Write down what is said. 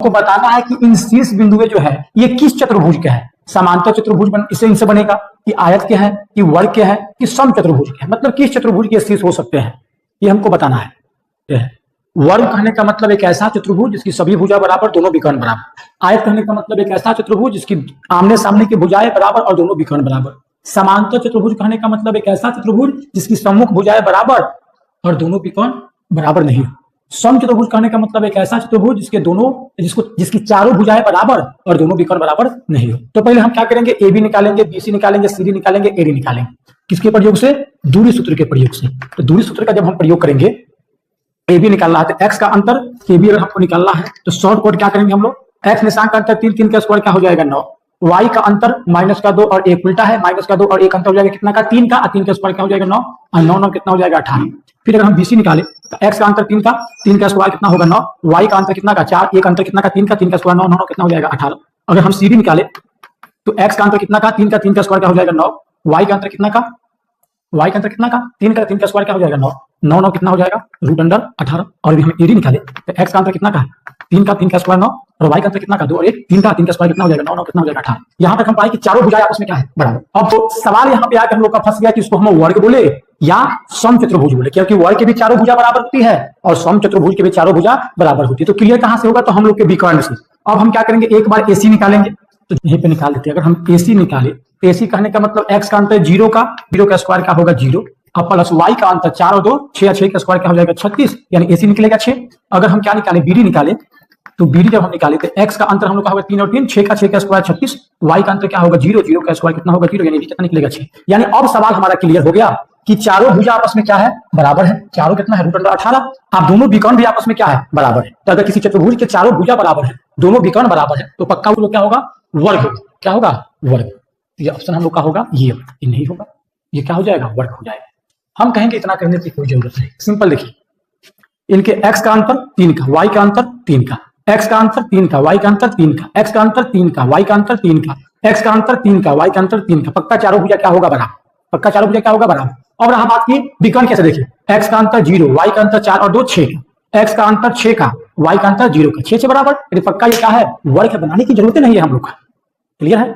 हमको बताना है कि इन शीर्ष बिंदुएं जो है ये किस चतुर्भुज के हैं। समांतर चतुर्भुज इससे इनसे बनेगा कि आयत के हैं कि वर्ग के हैं कि सम चतुर्भुज के हैं, मतलब किस चतुर्भुज के शीर्ष हो सकते हैं ये हमको बताना है। वर्ग कहने का मतलब एक ऐसा चतुर्भुज जिसकी सभी भुजा बराबर, दोनों विकर्ण बराबर। आयत कहने का मतलब एक ऐसा चतुर्भुज जिसकी आमने सामने की भुजाएं बराबर और दोनों विकर्ण बराबर। समांतर चतुर्भुज कहने का मतलब एक ऐसा चतुर्भुज जिसकी सम्मुख भुजाएं बराबर और दोनों विकर्ण बराबर नहीं हो। सम चतुर्भुज कहने का मतलब एक ऐसा चतुर्भुज जिसकी चारों भुजाएं बराबर और दोनों विकर्ण बराबर नहीं हो। तो पहले हम क्या करेंगे, ए बी निकालेंगे, बीसी निकालेंगे, सीडी निकालेंगे, एडी निकालेंगे। किसके प्रयोग से? दूरी सूत्र के प्रयोग से। तो दूरी सूत्र का जब हम प्रयोग करेंगे, ए बी निकालना है तो एक्स का अंतर ए बी अगर हमको निकालना है तो शॉर्ट कट क्या करेंगे हम लोग, एक्स निशान का अंतर 3, 3 का स्क्वायर क्या हो जाएगा 9, वाई का अंतर माइनस का 2 और 1 उल्टा है, माइनस का 2 और 1 अंतर हो जाएगा कितना का 3 का, 3 का स्क्वायर क्या हो जाएगा 9 और 9 9 कितना हो जाएगा 18। फिर अगर हम बीसी निकाले तो एक्स का अंतर 3 का, 3 का स्क्वायर कितना होगा 9, वाई का अंतर कितना का 4, 1 अंतर कितना का 3 का, 3 का स्क्वायर 9 9 कितना हो जाएगा 18। अगर हम सीडी निकाले तो एक्स का अंतर कितना का 3 का, 3 का स्क्वायर क्या हो जाएगा 9, वाई का अंतर कितना का, वाई का अंतर कितना का 3 का, 3 का स्क्वायर क्या हो जाएगा 9 9 9 कितना हो जाएगा रूट अंडर 18। और अभी हम एडी निकाले तो एक्स का अंतर कितना का 3 का, 3 का स्क्वायर 9 और वाई का अंतर कितना का 2 और 1, 3 का, 3 का स्क्वायर कितना हो जाएगा 9 9 कितना हो जाएगा 18। यहाँ तक हम पाए कि चारों भुजाएं आपस में क्या है बराबर। अब तो सवाल यहाँ पे आके हम लोग का फंस गया कि इसको हम वर्ग बोले या सम चतुर्भुज बोले, क्योंकि वर्ग के भी चारों भुजा बराबर होती है और सम चतुर्भुज के भी चारों भुजा बराबर होती है। तो क्लियर कहां से होगा, तो हम लोग के विकर्ण से। अब हम क्या करेंगे, एक बार एसी निकालेंगे तो यहीं पे निकाल देते हैं। अगर हम एसी निकाले तो एसी कहने का मतलब एक्स का अंतर 0 का स्क्वायर क्या होगा 0 अब प्लस वाई का अंतर 4 और 2 6, 6 का स्क्वायर क्या हो जाएगा 36, यानी एसी निकलेगा 6। अगर हम क्या निकाले, बीडी निकाले तो बीडी जब हम निकाले तो एक्स का अंतर हम लोग का होगा 3 और 3, 6 का स्क्वायर 36, वाई का अंतर क्या होगा 0, 0 का स्क्वायर कितना होगा 0, यानी कितना निकलेगा 6। यानी अब सवाल हमारा क्लियर हो गया कि चारों भुजा आपस में क्या है बराबर है। चारों कितना है रूट अंडर 18। आप दोनों विकर्ण भी आपस में क्या है बराबर है। तो अगर किसी चतुर्भुज के चारों भुजा बराबर है, दोनों विकर्ण बराबर है, तो पक्का वो लोग क्या होगा वर्ग होगा। क्या होगा वर्ग। ये ऑप्शन हम लोग का होगा ये नहीं होगा, ये क्या हो जाएगा वर्ग हो जाएगा। हम कहेंगे इतना करने की कोई जरूरत नहीं, सिंपल देखिए इनके x का अंतर 3 का, y का अंतर 3 का, x का अंतर 3 का, y का अंतर 3 का, x का अंतर 3 का, y का अंतर 3 का, x का अंतर 3 का, y का अंतर 3 का। पक्का चारों भुजा क्या होगा बराबर, पक्का चारों भुजा क्या होगा बराबर। और रहा बात की विकर्ण कैसे, देखिए x का अंतर 0, y का अंतर 4 और 2 6 का, x का अंतर 6 का, y का अंतर 0 का, 6 से बराबर। पक्का ये क्या है वर्ग है, बनाने की जरूरत नहीं है हम लोग का। क्लियर है।